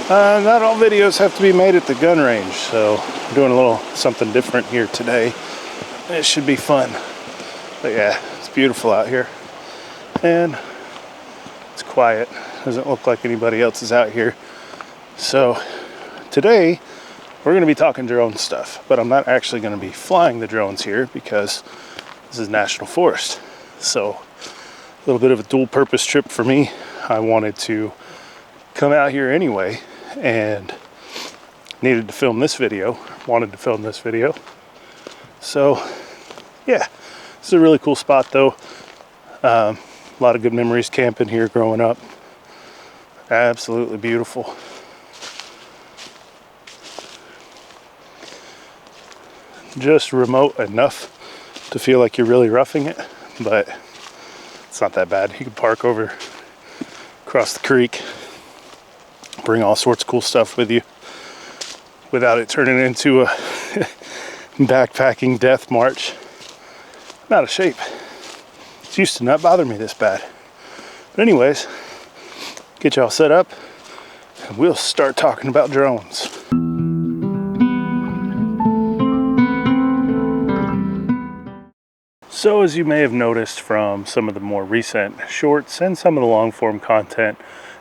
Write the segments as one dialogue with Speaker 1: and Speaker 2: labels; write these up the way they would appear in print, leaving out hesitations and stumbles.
Speaker 1: Not all videos have to be made at the gun range, so I'm doing a little something different here today. It should be fun. But yeah, it's beautiful out here. And it's quiet. Doesn't look like anybody else is out here. So today we're going to be talking drone stuff, but I'm not actually going to be flying the drones here because this is national forest. So a little bit of a dual purpose trip for me. I wanted to come out here anyway and wanted to film this video. So yeah, this is a really cool spot though. A lot of good memories camping here growing up. Absolutely beautiful. Just remote enough to feel like you're really roughing it, but it's not that bad. You can park over across the creek, bring all sorts of cool stuff with you without it turning into a backpacking death march. I'm out of shape. It used to not bother me this bad. But anyways, get y'all set up and we'll start talking about drones. So as you may have noticed from some of the more recent shorts and some of the long form content,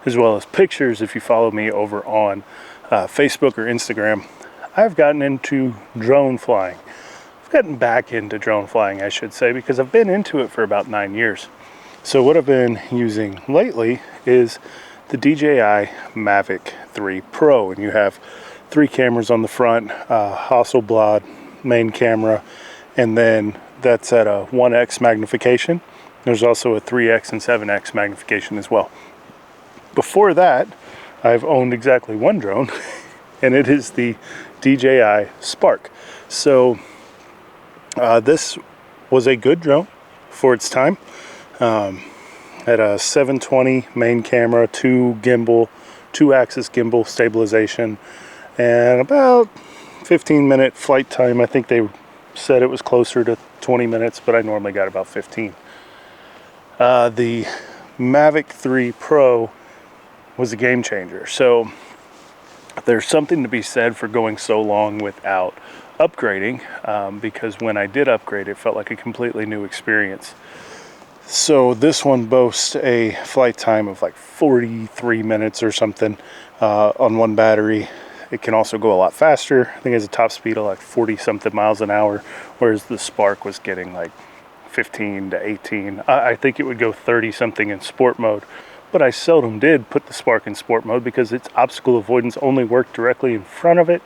Speaker 1: as well as pictures if you follow me over on Facebook or Instagram, I've gotten into drone flying. I've gotten back into drone flying, I should say, because I've been into it for about 9 years. So what I've been using lately is the DJI Mavic 3 Pro, and you have 3 cameras on the front, Hasselblad main camera, and then that's at a 1x magnification. There's also a 3x and 7x magnification as well. Before that, I've owned exactly one drone, and it is the DJI Spark. So this was a good drone for its time. Had a 720 main camera, 2-axis gimbal stabilization, and about 15-minute flight time. I think they said it was closer to 20 minutes, but I normally got about 15. The Mavic 3 Pro was a game changer. So there's something to be said for going so long without upgrading, because when I did upgrade, it felt like a completely new experience. So this one boasts a flight time of like 43 minutes or something on one battery. It can also go a lot faster. I think it has a top speed of like 40 something miles an hour, whereas the Spark was getting like 15 to 18. I think it would go 30 something in sport mode, but I seldom did put the Spark in sport mode because its obstacle avoidance only worked directly in front of it,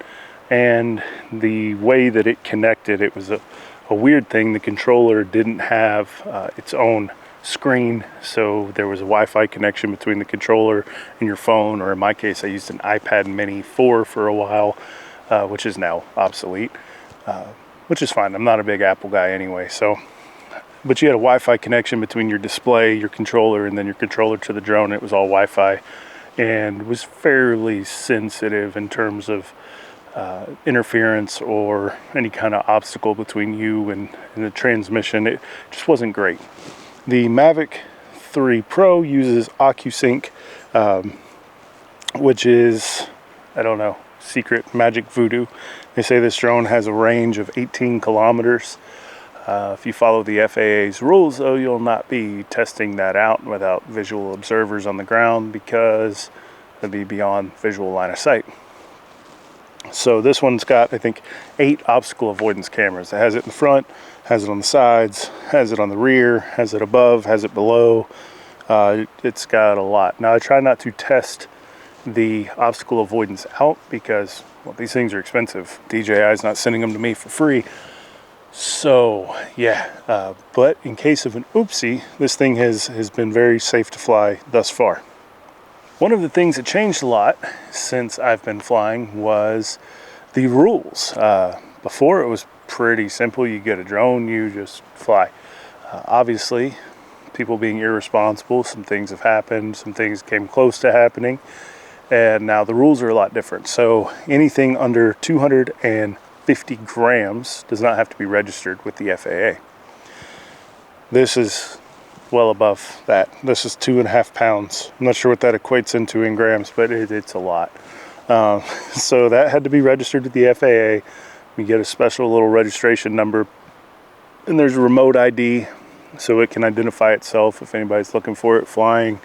Speaker 1: and the way that it connected, it was a weird thing. The controller didn't have its own screen, so there was a Wi-Fi connection between the controller and your phone, or in my case I used an iPad mini 4 for a while, which is now obsolete, which is fine. I'm not a big Apple guy anyway. So but you had a Wi-Fi connection between your display, your controller, and then your controller to the drone. It was all Wi-Fi and was fairly sensitive in terms of interference or any kind of obstacle between you and the transmission. It just wasn't great. The Mavic 3 Pro uses OcuSync, which is, I don't know, secret magic voodoo. They say this drone has a range of 18 kilometers. If you follow the FAA's rules, though, you'll not be testing that out without visual observers on the ground because it'd be beyond visual line of sight. So this one's got, I think, 8 obstacle avoidance cameras. It has it in the front, has it on the sides, has it on the rear, has it above, has it below. It's got a lot. Now I try not to test the obstacle avoidance out because, well, these things are expensive. DJI is not sending them to me for free. So yeah, but in case of an oopsie, this thing has been very safe to fly thus far. One of the things that changed a lot since I've been flying was the rules. Before it was pretty simple. You get a drone, you just fly. Obviously, people being irresponsible, some things have happened, some things came close to happening, and now the rules are a lot different. So anything under 250 grams does not have to be registered with the FAA. This is well above that. This is 2.5 pounds. I'm not sure what that equates into in grams, but it's a lot. So that had to be registered to the FAA. You get a special little registration number, and there's a remote ID, so it can identify itself if anybody's looking for it flying.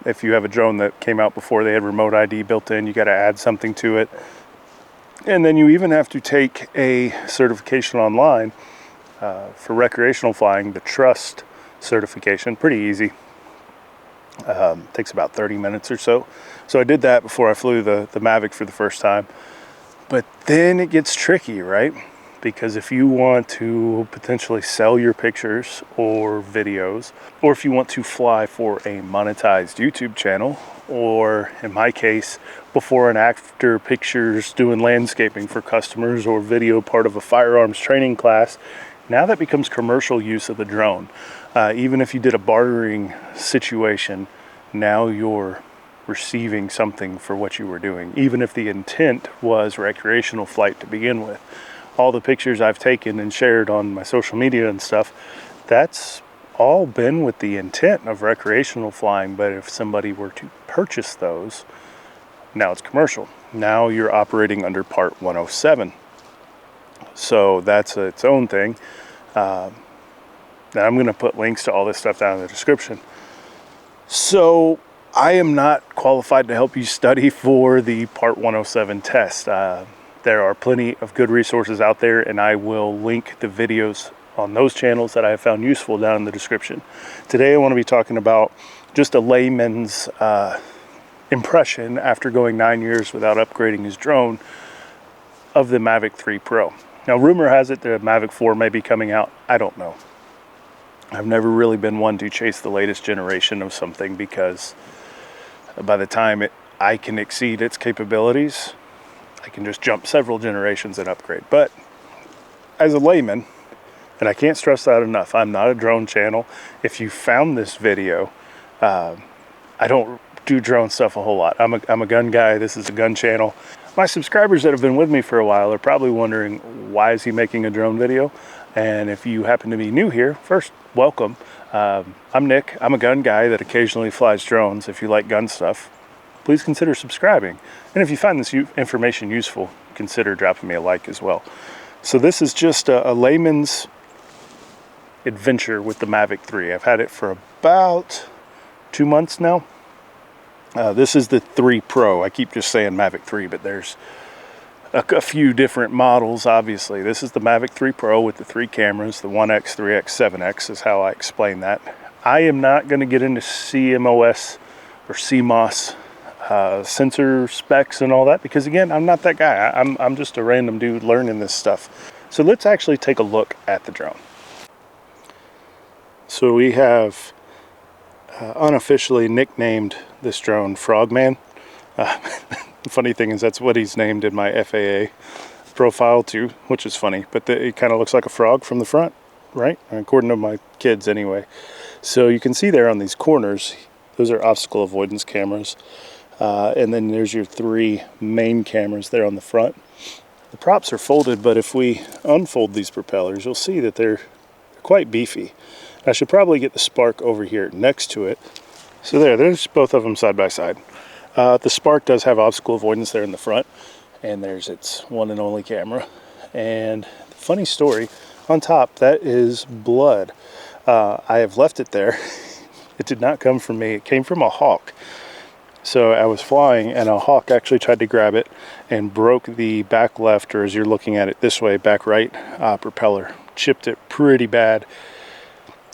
Speaker 1: If you have a drone that came out before they had remote ID built in, you got to add something to it. And then you even have to take a certification online for recreational flying, the Trust certification. Pretty easy. Takes about 30 minutes or so. So I did that before I flew the Mavic for the first time. But then it gets tricky, right? Because if you want to potentially sell your pictures or videos, or if you want to fly for a monetized YouTube channel, or in my case, before and after pictures doing landscaping for customers, or video part of a firearms training class, now that becomes commercial use of the drone. Even if you did a bartering situation, now you're receiving something for what you were doing, even if the intent was recreational flight to begin with. All the pictures I've taken and shared on my social media and stuff, that's all been with the intent of recreational flying. But if somebody were to purchase those, now it's commercial. Now you're operating under Part 107. So that's its own thing. Now I'm going to put links to all this stuff down in the description. So I am not qualified to help you study for the Part 107 test. There are plenty of good resources out there, and I will link the videos on those channels that I have found useful down in the description. Today I want to be talking about just a layman's impression after going 9 years without upgrading his drone of the Mavic 3 Pro. Now, rumor has it the Mavic 4 may be coming out. I don't know. I've never really been one to chase the latest generation of something, because by the time I can exceed its capabilities, I can just jump several generations and upgrade. But as a layman, and I can't stress that enough, I'm not a drone channel. If you found this video, I don't do drone stuff a whole lot. I'm a gun guy. This is a gun channel. My subscribers that have been with me for a while are probably wondering, why is he making a drone video? And if you happen to be new here, first, welcome. I'm Nick. I'm a gun guy that occasionally flies drones. If you like gun stuff, please consider subscribing. And if you find this information useful, consider dropping me a like as well. So this is just a layman's adventure with the Mavic 3. I've had it for about 2 months now. This is the 3 Pro. I keep just saying Mavic 3, but there's a few different models, obviously. This is the Mavic 3 Pro with the 3 cameras. The 1X, 3X, 7X is how I explain that. I am not going to get into CMOS or CMOS sensor specs and all that, because again, I'm not that guy. I'm just a random dude learning this stuff. So let's actually take a look at the drone. So we have unofficially nicknamed this drone Frogman. The funny thing is that's what he's named in my FAA profile too, which is funny, but it kind of looks like a frog from the front, right? According to my kids anyway. So you can see there on these corners, those are obstacle avoidance cameras. And then there's your 3 main cameras there on the front. The props are folded, but if we unfold these propellers, you'll see that they're quite beefy. I should probably get the Spark over here next to it. So there's both of them side by side. The Spark does have obstacle avoidance there in the front, and there's its one and only camera. And funny story, on top, that is blood. I have left it there. It did not come from me. It came from a hawk. So I was flying, and a hawk actually tried to grab it and broke the back left, or as you're looking at it this way, back right propeller. Chipped it pretty bad.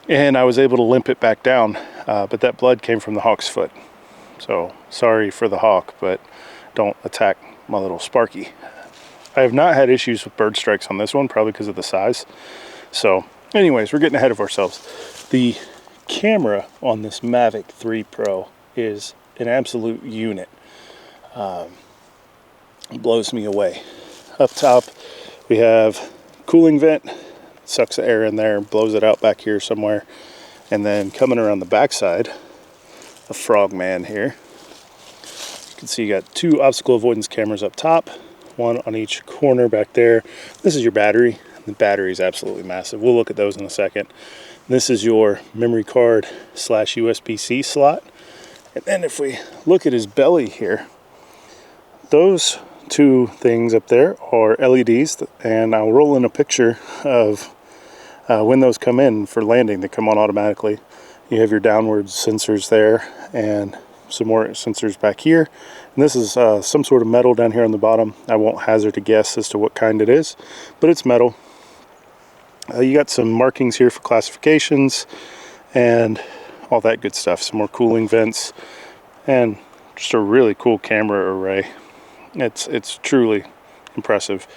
Speaker 1: And I was able to limp it back down, but that blood came from the hawk's foot. So sorry for the hawk, but don't attack my little Sparky. I have not had issues with bird strikes on this one, probably because of the size. So anyways, we're getting ahead of ourselves. The camera on this Mavic 3 Pro is an absolute unit. It blows me away. Up top, we have cooling vent. Sucks the air in there and blows it out back here somewhere. And then coming around the backside, a Frogman here. You can see you got 2 obstacle avoidance cameras up top, 1 on each corner back there. This is your battery. The battery is absolutely massive. We'll look at those in a second. This is your memory card / USB-C slot. And then if we look at his belly here, those two things up there are LEDs, and I'll roll in a picture of when those come in for landing. They come on automatically. You have your downward sensors there and some more sensors back here. And this is some sort of metal down here on the bottom. I won't hazard a guess as to what kind it is, but it's metal. You got some markings here for classifications and all that good stuff. Some more cooling vents and just a really cool camera array. It's truly impressive.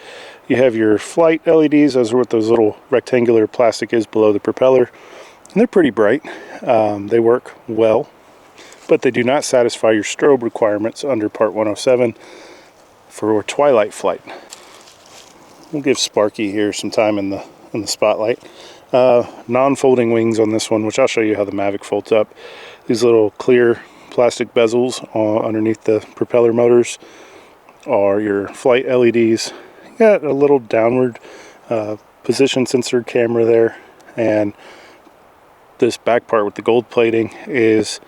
Speaker 1: You have your flight LEDs. Those are what those little rectangular plastic is below the propeller. And they're pretty bright. They work well, but they do not satisfy your strobe requirements under Part 107 for twilight flight. We'll give Sparky here some time in the spotlight. Non-folding wings on this one, which I'll show you how the Mavic folds up. These little clear plastic bezels underneath the propeller motors are your flight LEDs. You got a little downward position sensor camera there, and this back part with the gold plating is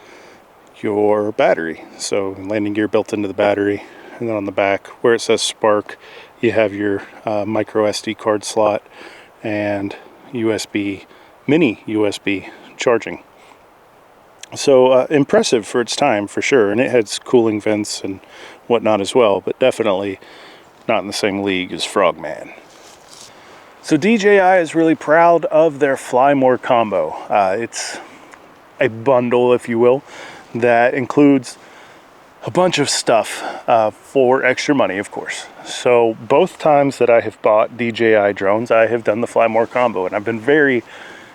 Speaker 1: your battery. So landing gear built into the battery, and then on the back where it says Spark, you have your micro SD card slot and USB, mini USB charging. So impressive for its time, for sure, and it has cooling vents and whatnot as well, but definitely not in the same league as Frogman. So DJI is really proud of their Fly More combo. It's a bundle, if you will, that includes a bunch of stuff for extra money, of course. So both times that I have bought DJI drones, I have done the Fly More combo, and I've been very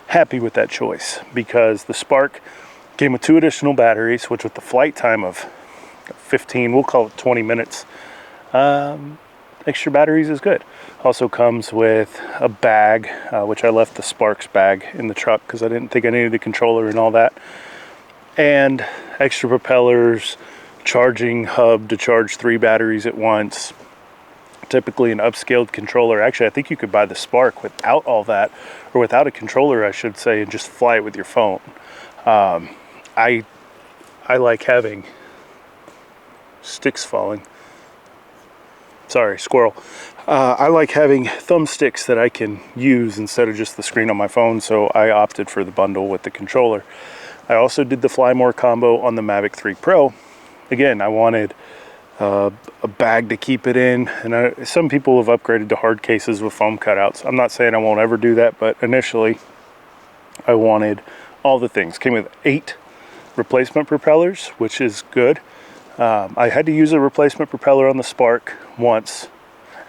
Speaker 1: happy with that choice because the Spark came with 2 additional batteries, which with the flight time of 15, we'll call it 20 minutes, extra batteries is good. Also comes with a bag, which I left the Sparks bag in the truck because I didn't think I needed a controller and all that, and extra propellers, charging hub to charge 3 batteries at once. Typically an upscaled controller. Actually, I think you could buy the Spark without all that, or without a controller, I should say, and just fly it with your phone. I like having sticks falling. Sorry, squirrel. I like having thumbsticks that I can use instead of just the screen on my phone, so I opted for the bundle with the controller. I also did the Fly More combo on the Mavic 3 Pro. Again, I wanted a bag to keep it in, and some people have upgraded to hard cases with foam cutouts. I'm not saying I won't ever do that, but initially I wanted all the things. Came with 8 replacement propellers, which is good. I had to use a replacement propeller on the Spark once,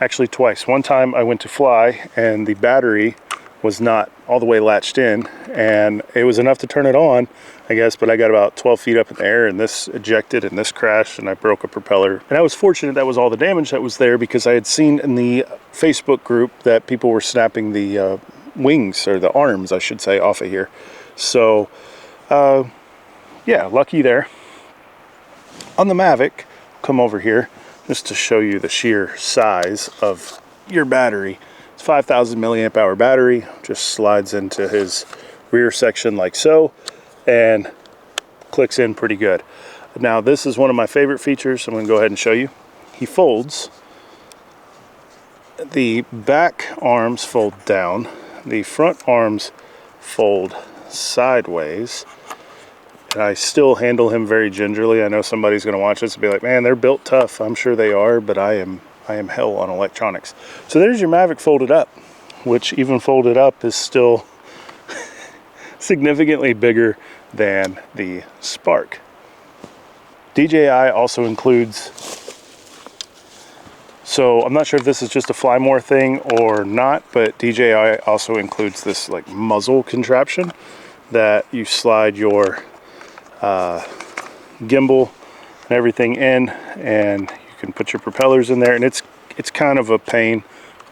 Speaker 1: actually twice. One time I went to fly and the battery was not all the way latched in, and it was enough to turn it on, I guess, but I got about 12 feet up in the air and this ejected and this crashed and I broke a propeller. And I was fortunate that was all the damage that was there, because I had seen in the Facebook group that people were snapping the wings, or the arms I should say, off of here. So yeah, lucky there. On the Mavic, come over here just to show you the sheer size of your battery. It's 5,000 milliamp hour battery, just slides into his rear section like so and clicks in pretty good. Now this is one of my favorite features, so I'm going to go ahead and show you. He folds. The back arms fold down, the front arms fold sideways, and I still handle him very gingerly. I know somebody's going to watch this and be like, man, they're built tough. I'm sure they are, but I am hell on electronics. So there's your Mavic folded up, which even folded up is still significantly bigger than the Spark. DJI also includes, so I'm not sure if this is just a Fly More thing or not, but DJI also includes this like muzzle contraption that you slide your gimbal and everything in, and you can put your propellers in there, and it's kind of a pain.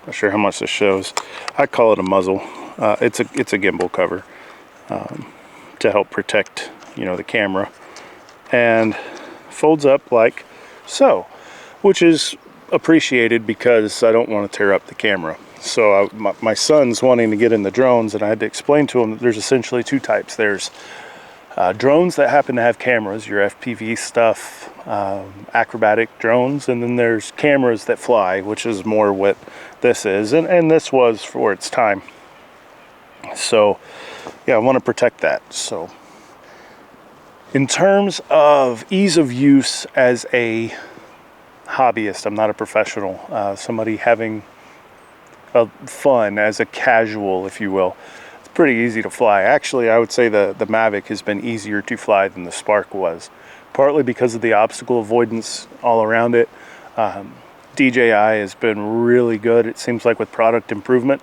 Speaker 1: Not sure how much this shows. I call it a muzzle. It's a gimbal cover to help protect, you know, the camera, and folds up like so, which is appreciated because I don't want to tear up the camera. So my son's wanting to get in the drones, and I had to explain to him that there's essentially 2 types. There's Drones that happen to have cameras, your FPV stuff, acrobatic drones, and then there's cameras that fly, which is more what this is, and this was for its time. So yeah, I want to protect that. So in terms of ease of use as a hobbyist, I'm not a professional, somebody having fun as a casual, if you will, it's pretty easy to fly. Actually, I would say the Mavic has been easier to fly than the Spark was, partly because of the obstacle avoidance all around it. DJI has been really good, it seems like, with product improvement.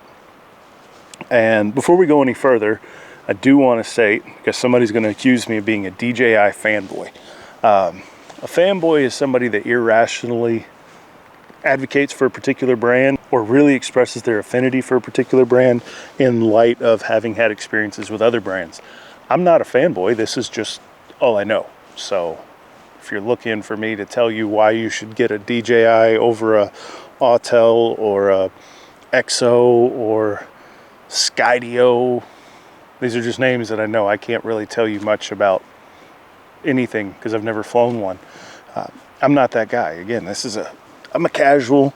Speaker 1: And before we go any further, I do want to state, because somebody's going to accuse me of being a DJI fanboy. A fanboy is somebody that irrationally advocates for a particular brand or really expresses their affinity for a particular brand in light of having had experiences with other brands. I'm not a fanboy, this is just all I know. So if you're looking for me to tell you why you should get a DJI over a Autel or a EXO or Skydio, these are just names that I know. I can't really tell you much about anything because I've never flown one. I'm not that guy. Again, I'm a casual.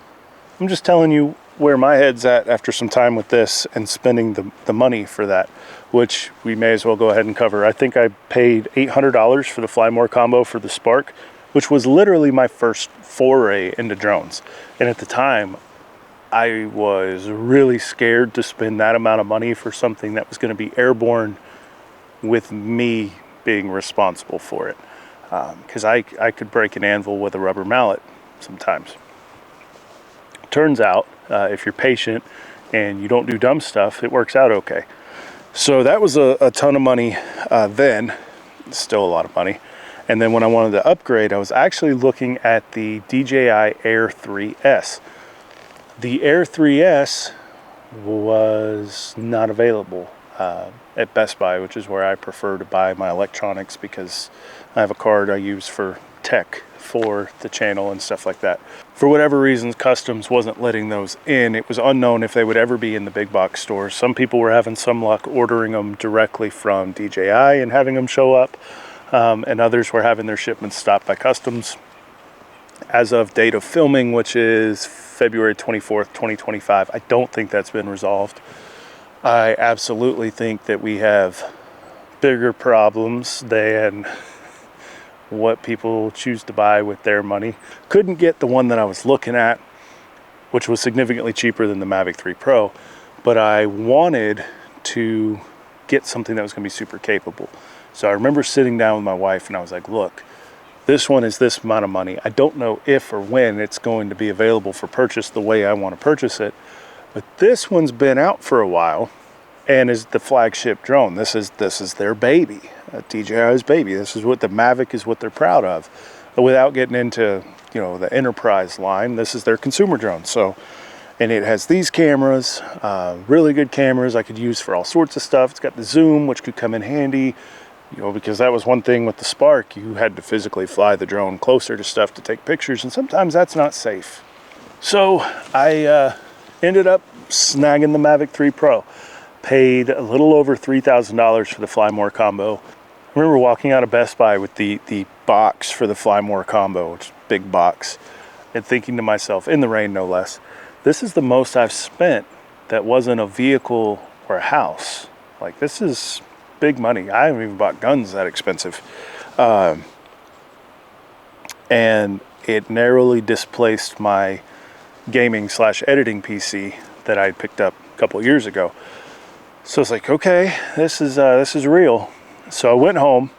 Speaker 1: I'm just telling you where my head's at after some time with this and spending the money for that, which we may as well go ahead and cover. I think I paid $800 for the Fly More combo for the Spark, which was literally my first foray into drones. And at the time, I was really scared to spend that amount of money for something that was going to be airborne with me being responsible for it. Because I could break an anvil with a rubber mallet sometimes. Turns out, if you're patient and you don't do dumb stuff, it works out okay. So that was a ton of money then, still a lot of money. And then when I wanted to upgrade, I was actually looking at the DJI Air 3S. The Air 3S was not available at Best Buy, which is where I prefer to buy my electronics because I have a card I use for tech for the channel and stuff like that. For whatever reasons, Customs wasn't letting those in. It was unknown if they would ever be in the big box stores. Some people were having some luck ordering them directly from DJI and having them show up, and others were having their shipments stopped by Customs. As of date of filming, which is February 24th, 2025, I don't think that's been resolved. I absolutely think that we have bigger problems than what people choose to buy with their money. Couldn't get the one that I was looking at, which was significantly cheaper than the Mavic 3 Pro, but I wanted to get something that was going to be super capable. So I remember sitting down with my wife and I was like, look, this one is this amount of money. I don't know if or when it's going to be available for purchase the way I want to purchase it, but this one's been out for a while and is the flagship drone. This is their baby, DJI's baby. This is what the Mavic is, what they're proud of. But without getting into, you know, the enterprise line, this is their consumer drone. So, and it has these cameras, really good cameras I could use for all sorts of stuff. It's got the zoom, which could come in handy, you know, because that was one thing with the Spark. You had to physically fly the drone closer to stuff to take pictures, and sometimes that's not safe. So I ended up snagging the Mavic 3 Pro. Paid a little over $3,000 for the Fly More combo. I remember walking out of Best Buy with the box for the Fly More combo, which is a big box, and thinking to myself, in the rain no less, this is the most I've spent that wasn't a vehicle or a house. Like, this is big money. I haven't even bought guns that expensive. And it narrowly displaced my gaming/editing PC that I picked up a couple years ago. So it's like, okay, this is real. So I went home.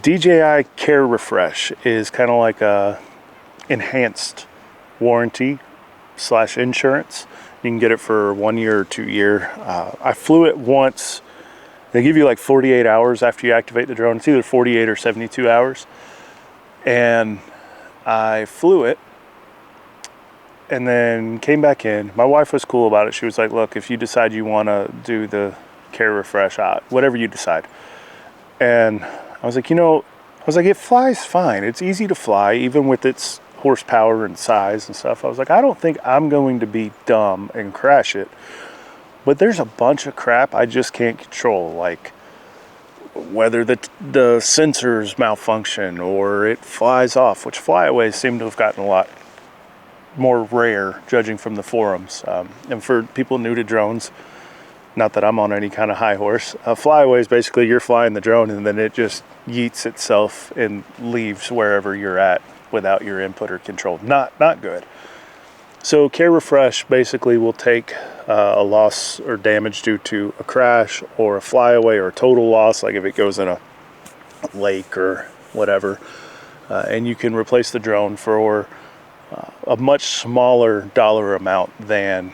Speaker 1: DJI Care Refresh is kind of like a enhanced warranty/insurance. You can get it for 1 year or 2 year. I flew it once. They give you like 48 hours after you activate the drone. It's either 48 or 72 hours. And I flew it and then came back in. My wife was cool about it. She was like, look, if you decide you want to do the Care Refresh, whatever you decide. And I was like, it flies fine. It's easy to fly, even with its horsepower and size and stuff. I was like, I don't think I'm going to be dumb and crash it. But there's a bunch of crap I just can't control, like whether the sensors malfunction or it flies off, which flyaways seem to have gotten a lot more rare judging from the forums. And for people new to drones, not that I'm on any kind of high horse, flyaway is basically you're flying the drone and then it just yeets itself and leaves wherever you're at without your input or control. Not good. So care refresh basically will take a loss or damage due to a crash or a flyaway or a total loss, like if it goes in a lake or whatever, and you can replace the drone for a much smaller dollar amount than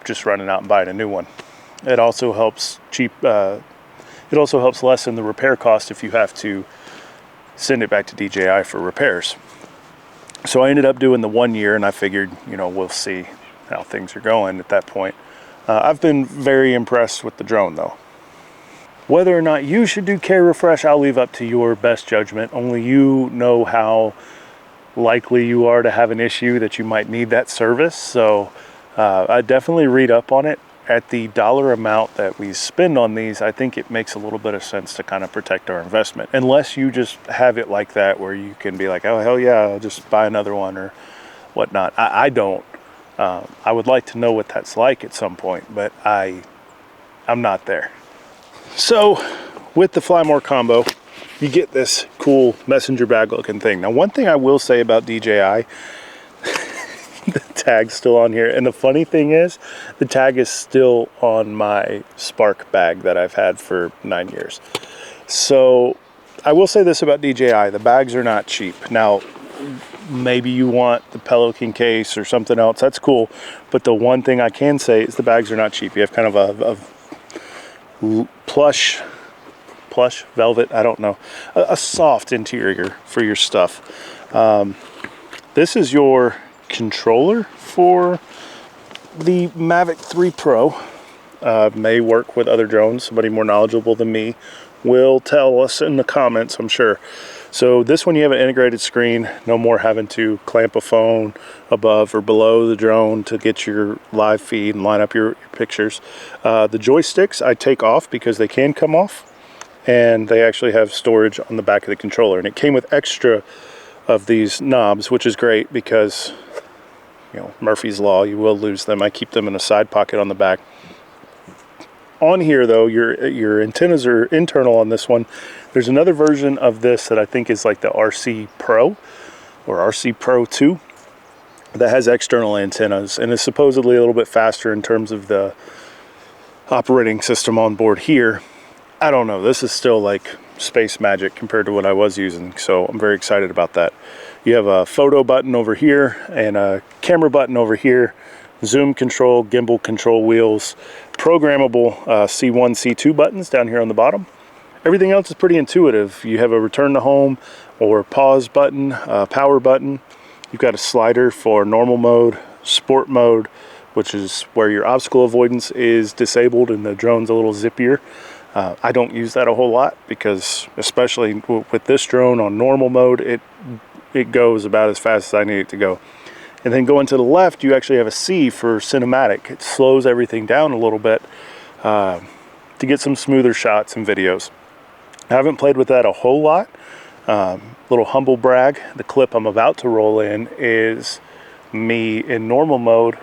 Speaker 1: just running out and buying a new one. It also helps lessen the repair cost if you have to send it back to DJI for repairs. So I ended up doing the 1 year, and I figured, we'll see how things are going at that point. I've been very impressed with the drone though. Whether or not you should do care refresh, I'll leave up to your best judgment. Only you know how likely you are to have an issue that you might need that service. So I definitely read up on it. At the dollar amount that we spend on these, I think it makes a little bit of sense to kind of protect our investment. Unless you just have it like that where you can be like, oh, hell yeah, I'll just buy another one or whatnot. I don't. I would like to know what that's like at some point, but I'm not there. So with the Fly More combo, you get this cool messenger bag looking thing. Now, one thing I will say about DJI, the tag's still on here, and the funny thing is the tag is still on my Spark bag that I've had for 9 years. So I will say this about DJI, the bags are not cheap. Now maybe you want the Pelican case or something else, that's cool, but the one thing I can say is the bags are not cheap. You have kind of a plush velvet, I don't know, a soft interior for your stuff. This is your controller for the Mavic 3 Pro. May work with other drones. Somebody more knowledgeable than me will tell us in the comments, I'm sure. So this one, you have an integrated screen, no more having to clamp a phone above or below the drone to get your live feed and line up your pictures. The joysticks I take off because they can come off, and they actually have storage on the back of the controller, and it came with extra of these knobs, which is great because Murphy's Law, you will lose them. I keep them in a side pocket on the back. On here though, your antennas are internal on this one. There's another version of this that I think is like the RC Pro or RC Pro 2 that has external antennas and is supposedly a little bit faster in terms of the operating system on board here. I don't know, this is still like space magic compared to what I was using, so I'm very excited about that. You have a photo button over here and a camera button over here, zoom control, gimbal control wheels, programmable C1, C2 buttons down here on the bottom. Everything else is pretty intuitive. You have a return to home or pause button, power button. You've got a slider for normal mode, sport mode, which is where your obstacle avoidance is disabled and the drone's a little zippier. I don't use that a whole lot because, especially with this drone on normal mode, it goes about as fast as I need it to go. And then going to the left, you actually have a C for cinematic. It slows everything down a little bit to get some smoother shots and videos. I haven't played with that a whole lot. Little humble brag, the clip I'm about to roll in is me in normal mode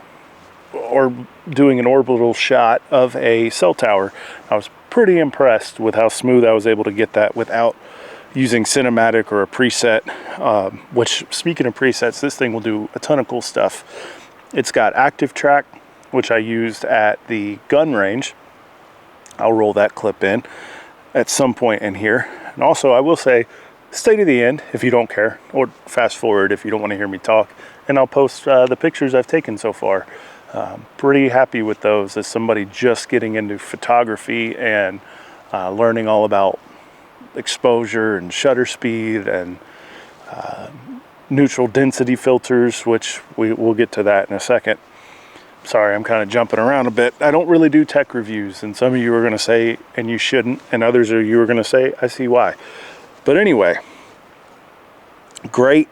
Speaker 1: or doing an orbital shot of a cell tower. I was pretty impressed with how smooth I was able to get that without using cinematic or a preset, which, speaking of presets, this thing will do a ton of cool stuff. It's got active track, which I used at the gun range. I'll roll that clip in at some point in here. And also, I will say, stay to the end if you don't care, or fast forward if you don't want to hear me talk, and I'll post the pictures I've taken so far. Pretty happy with those as somebody just getting into photography and learning all about exposure and shutter speed and neutral density filters, which we'll get to that in a second. Sorry, I'm kind of jumping around a bit. I don't really do tech reviews, and some of you are going to say, and you shouldn't, and others of you are going to say, I see why. But anyway, great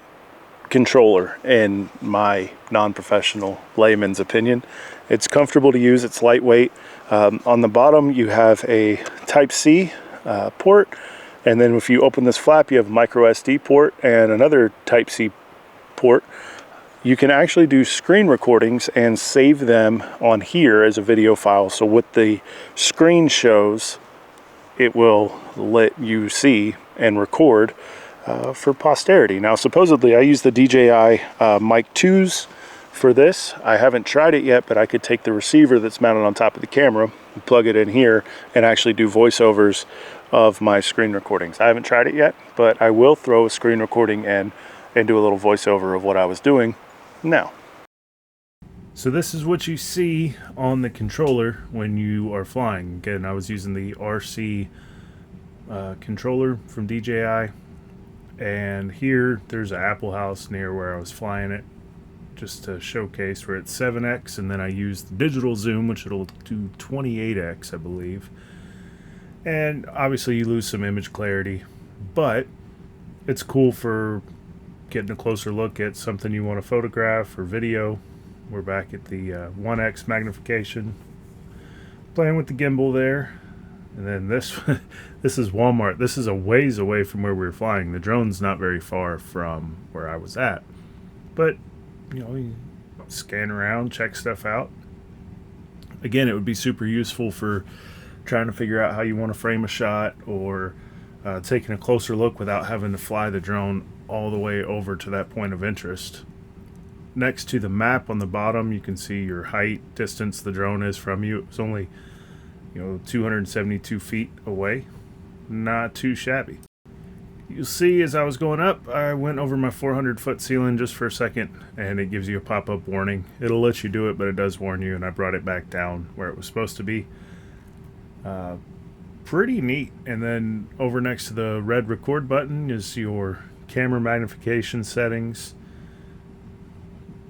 Speaker 1: controller in my non-professional layman's opinion. It's comfortable to use, it's lightweight. On the bottom you have a Type-C port. And then if you open this flap, you have a micro SD port and another Type-C port. You can actually do screen recordings and save them on here as a video file. So what the screen shows, it will let you see and record for posterity. Now, supposedly I use the DJI Mic 2s for this. I haven't tried it yet, but I could take the receiver that's mounted on top of the camera and plug it in here and actually do voiceovers of my screen recordings. I haven't tried it yet, but I will throw a screen recording in and do a little voiceover of what I was doing now. So this is what you see on the controller when you are flying. Again, I was using the RC controller from DJI, and here there's an Apple house near where I was flying it, just to showcase where it's 7x, and then I used the digital zoom, which it'll do 28x, I believe. And obviously you lose some image clarity, but it's cool for getting a closer look at something you want to photograph or video. We're back at the 1x magnification, playing with the gimbal there. And then this this is Walmart. This is a ways away from where we were flying. The drone's not very far from where I was at, but you know, you scan around, check stuff out. Again, it would be super useful for trying to figure out how you want to frame a shot, or taking a closer look without having to fly the drone all the way over to that point of interest. Next to the map on the bottom, you can see your height, distance the drone is from you. It's only, 272 feet away. Not too shabby. You'll see as I was going up, I went over my 400-foot ceiling just for a second, and it gives you a pop-up warning. It'll let you do it, but it does warn you, and I brought it back down where it was supposed to be. Pretty neat. And then over next to the red record button is your camera magnification settings.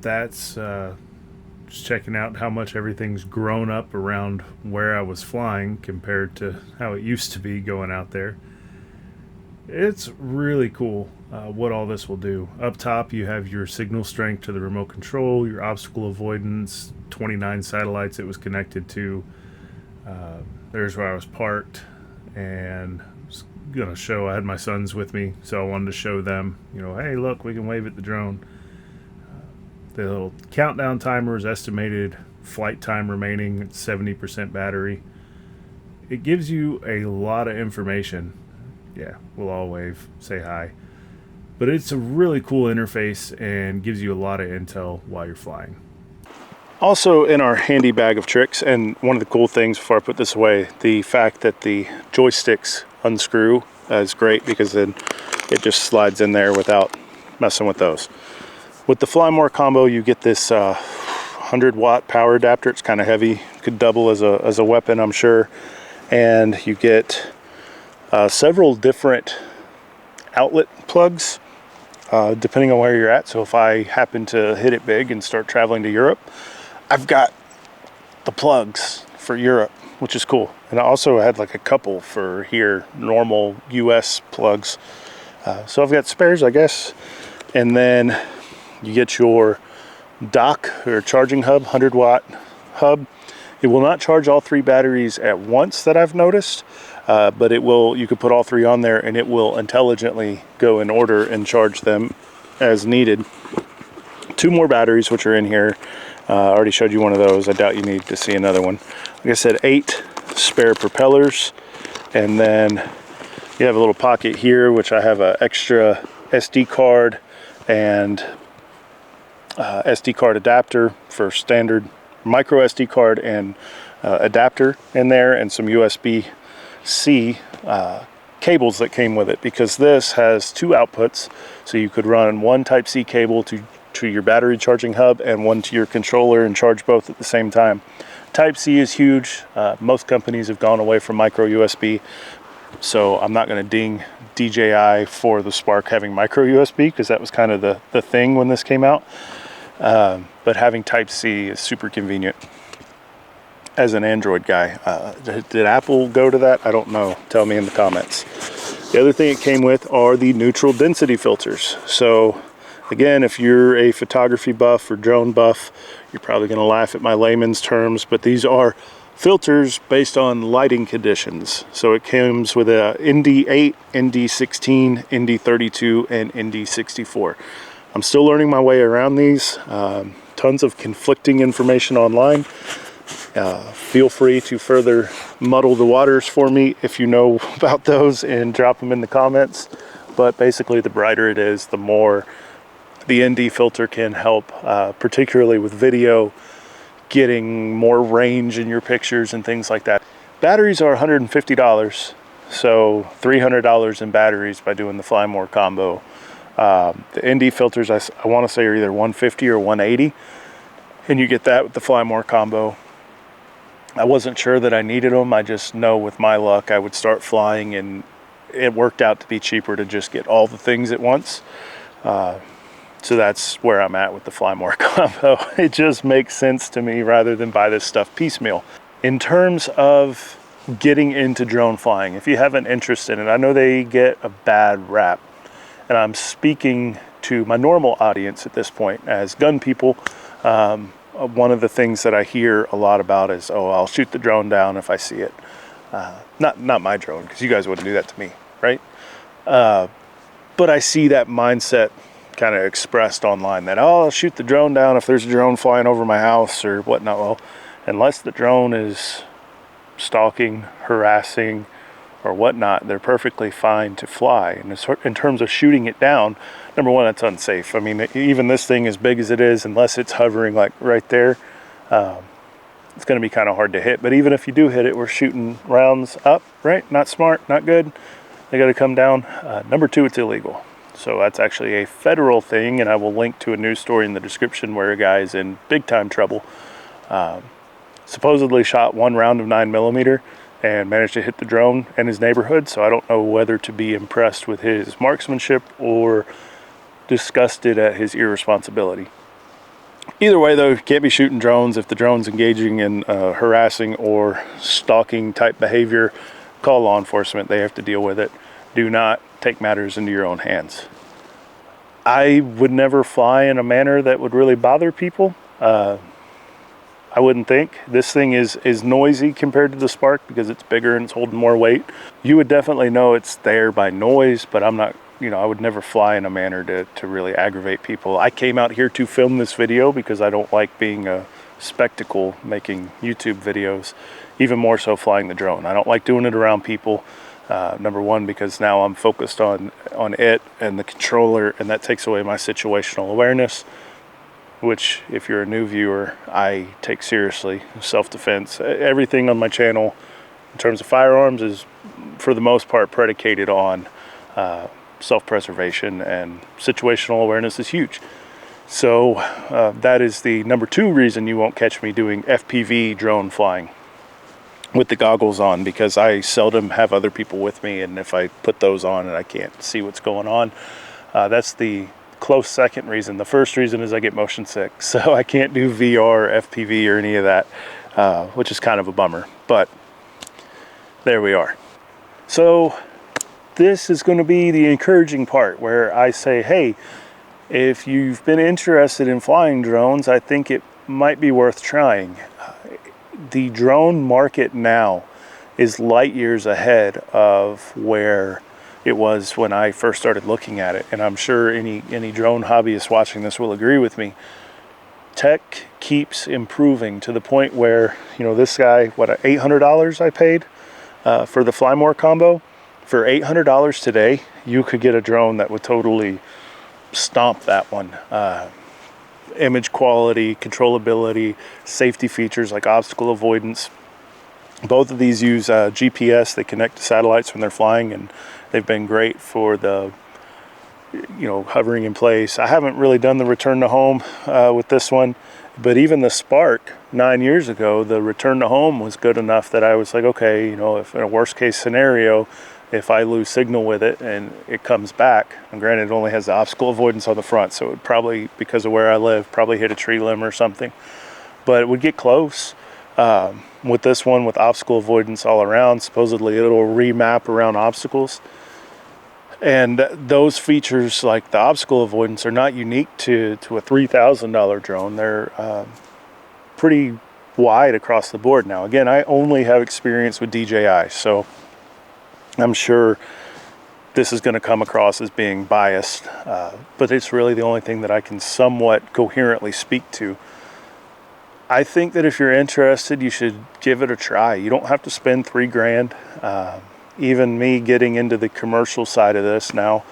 Speaker 1: That's just checking out how much everything's grown up around where I was flying compared to how it used to be going out there. It's really cool what all this will do. Up top you have your signal strength to the remote control, your obstacle avoidance, 29 satellites it was connected to. There's where I was parked, and I was gonna show, I had my sons with me, so I wanted to show them, hey look, we can wave at the drone. The little countdown timer is estimated flight time remaining at 70% battery. It gives you a lot of information. Yeah, we'll all wave, say hi. But it's a really cool interface and gives you a lot of intel while you're flying. Also in our handy bag of tricks, and one of the cool things before I put this away, the fact that the joysticks unscrew is great, because then it just slides in there without messing with those. With the Fly More combo, you get this 100-watt power adapter. It's kind of heavy, could double as a weapon, I'm sure. And you get several different outlet plugs, depending on where you're at. So if I happen to hit it big and start traveling to Europe, I've got the plugs for Europe, which is cool. And I also had like a couple for here, normal US plugs. So I've got spares, I guess. And then you get your dock or charging hub, 100-watt hub. It will not charge all 3 batteries at once, that I've noticed, but it will. You could put all 3 on there and it will intelligently go in order and charge them as needed. 2 more batteries, which are in here. I already showed you one of those. I doubt you need to see another one. Like I said, 8 spare propellers, and then you have a little pocket here, which I have an extra SD card and SD card adapter for standard micro SD card and adapter in there, and some USB-C cables that came with it, because this has 2 outputs, so you could run one Type-C cable to your battery charging hub and one to your controller and charge both at the same time. Type-C is huge. Most companies have gone away from micro USB, so I'm not going to ding DJI for the Spark having micro USB, because that was kind of the thing when this came out. But having Type-C is super convenient. As an Android guy, did Apple go to that? I don't know. Tell me in the comments. The other thing it came with are the neutral density filters. So Again, if you're a photography buff or drone buff, you're probably going to laugh at my layman's terms, but these are filters based on lighting conditions. So it comes with a ND8, ND16, ND32, and ND64. I'm still learning my way around these. Tons of conflicting information online. Feel free to further muddle the waters for me if you know about those, and drop them in the comments. But basically, the brighter it is, the more the ND filter can help, particularly with video, getting more range in your pictures and things like that. Batteries are $150, so $300 in batteries by doing the Fly More combo. The ND filters, I want to say, are either 150 or 180, and you get that with the Fly More combo. I wasn't sure that I needed them. I just know with my luck I would start flying, and it worked out to be cheaper to just get all the things at once. So that's where I'm at with the Fly More combo. It just makes sense to me rather than buy this stuff piecemeal. In terms of getting into drone flying, if you have an interest in it, I know they get a bad rap, and I'm speaking to my normal audience at this point as gun people. One of the things that I hear a lot about is, oh, I'll shoot the drone down if I see it. Not my drone, because you guys wouldn't do that to me, right? But I see that mindset kind of expressed online that, oh, I'll shoot the drone down if there's a drone flying over my house or whatnot. Well, unless the drone is stalking, harassing, or whatnot, they're perfectly fine to fly. And in terms of shooting it down, number one, that's unsafe. I mean, even this thing, as big as it is, unless it's hovering like right there, it's going to be kind of hard to hit. But even if you do hit it, we're shooting rounds up, right? Not smart, not good. They got to come down. Number two, it's illegal. So that's actually a federal thing, and I will link to a news story in the description where a guy is in big time trouble. Supposedly shot one round of 9mm and managed to hit the drone in his neighborhood. So I don't know whether to be impressed with his marksmanship or disgusted at his irresponsibility. Either way, though, you can't be shooting drones. If the drone's engaging in harassing or stalking type behavior, call law enforcement. They have to deal with it. Do not take matters into your own hands. I would never fly in a manner that would really bother people. I wouldn't think. This thing is noisy compared to the Spark because it's bigger and it's holding more weight. You would definitely know it's there by noise, but I'm not, I would never fly in a manner to really aggravate people. I came out here to film this video because I don't like being a spectacle making YouTube videos, even more so flying the drone. I don't like doing it around people. Number one, because now I'm focused on it and the controller, and that takes away my situational awareness, which, if you're a new viewer, I take seriously. Self-defense, everything on my channel in terms of firearms is, for the most part, predicated on self-preservation, and situational awareness is huge. So that is the number two reason you won't catch me doing FPV drone flying with the goggles on, because I seldom have other people with me, and if I put those on and I can't see what's going on, that's the close second reason. The first reason is I get motion sick, so I can't do VR, FPV, or any of that, which is kind of a bummer, but there we are. So this is going to be the encouraging part where I say, hey, if you've been interested in flying drones, I think it might be worth trying. The drone market now is light years ahead of where it was when I first started looking at it, and I'm sure any drone hobbyist watching this will agree with me. Tech keeps improving to the point where, this guy, what, $800 I paid for the Fly More combo? For $800 today, you could get a drone that would totally stomp that one. Image quality, controllability, safety features like obstacle avoidance. Both of these use GPS. They connect to satellites when they're flying, and they've been great for the, hovering in place. I haven't really done the return to home with this one, but even the Spark 9 years ago, the return to home was good enough that I was like, okay, if in a worst case scenario, if I lose signal with it and it comes back, and granted it only has the obstacle avoidance on the front, so it would probably, because of where I live, probably hit a tree limb or something, but it would get close. With this one, with obstacle avoidance all around, supposedly it'll remap around obstacles. And those features, like the obstacle avoidance, are not unique to a $3,000 drone. They're pretty wide across the board now. Again, I only have experience with DJI, so I'm sure this is going to come across as being biased, but it's really the only thing that I can somewhat coherently speak to. I think that if you're interested, you should give it a try. You don't have to spend $3,000. Even me getting into the commercial side of this now,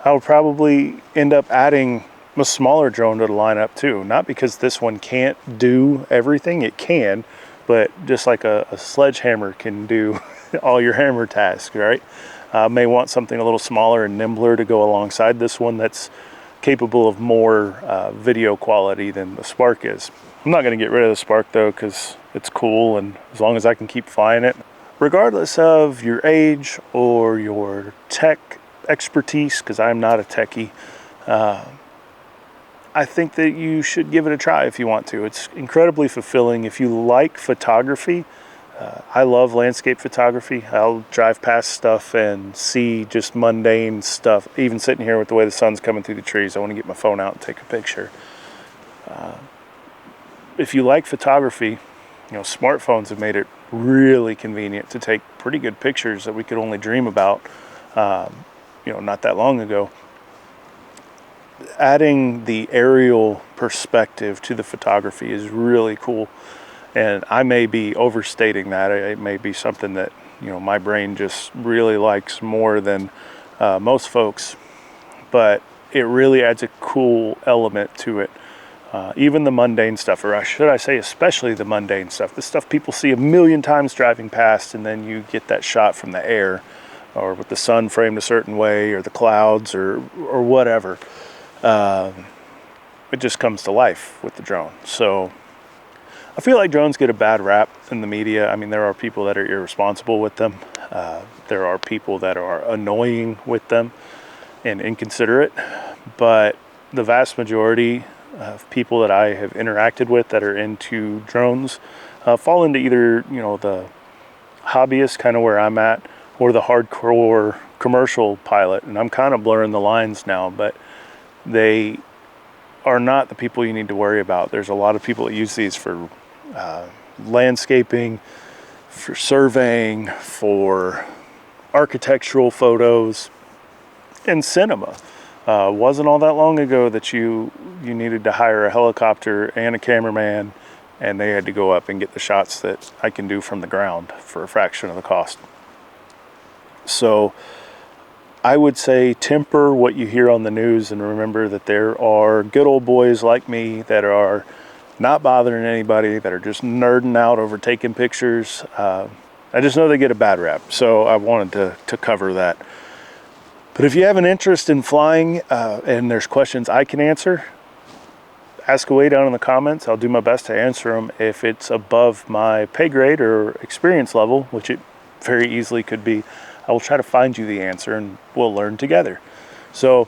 Speaker 1: I would probably end up adding a smaller drone to the lineup too. Not because this one can't do everything, it can, but just like a sledgehammer can do all your hammer tasks, right? May want something a little smaller and nimbler to go alongside this one that's capable of more video quality than the Spark is. I'm not going to get rid of the Spark though, because it's cool, and as long as I can keep flying it. Regardless of your age or your tech expertise, because I'm not a techie, I think that you should give it a try if you want to. It's incredibly fulfilling. If you like photography, I love landscape photography. I'll drive past stuff and see just mundane stuff. Even sitting here with the way the sun's coming through the trees, I want to get my phone out and take a picture. If you like photography, smartphones have made it really convenient to take pretty good pictures that we could only dream about, not that long ago. Adding the aerial perspective to the photography is really cool. And I may be overstating that. It may be something that, my brain just really likes more than most folks. But it really adds a cool element to it. Even the mundane stuff, or should I say especially the mundane stuff, the stuff people see a million times driving past, and then you get that shot from the air, or with the sun framed a certain way, or the clouds, or whatever. It just comes to life with the drone. So I feel like drones get a bad rap in the media. I mean, there are people that are irresponsible with them. There are people that are annoying with them and inconsiderate, but the vast majority of people that I have interacted with that are into drones fall into either, the hobbyist, kind of where I'm at, or the hardcore commercial pilot. And I'm kind of blurring the lines now, but they are not the people you need to worry about. There's a lot of people that use these for landscaping, for surveying, for architectural photos, and cinema. Wasn't all that long ago that you needed to hire a helicopter and a cameraman, and they had to go up and get the shots that I can do from the ground for a fraction of the cost. So I would say temper what you hear on the news, and remember that there are good old boys like me that are not bothering anybody, that are just nerding out over taking pictures. I just know they get a bad rap, so I wanted to cover that. But if you have an interest in flying and there's questions I can answer, ask away down in the comments. I'll do my best to answer them. If it's above my pay grade or experience level, which it very easily could be, I will try to find you the answer and we'll learn together. So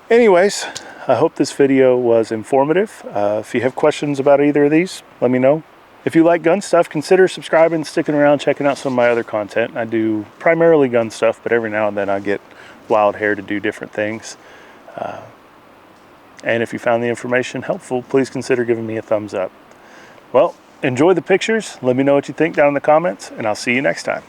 Speaker 1: anyways, I hope this video was informative. If you have questions about either of these, let me know. If you like gun stuff, consider subscribing, sticking around, checking out some of my other content. I do primarily gun stuff, but every now and then I get wild hair to do different things. And if you found the information helpful, please consider giving me a thumbs up. Well, enjoy the pictures. Let me know what you think down in the comments, and I'll see you next time.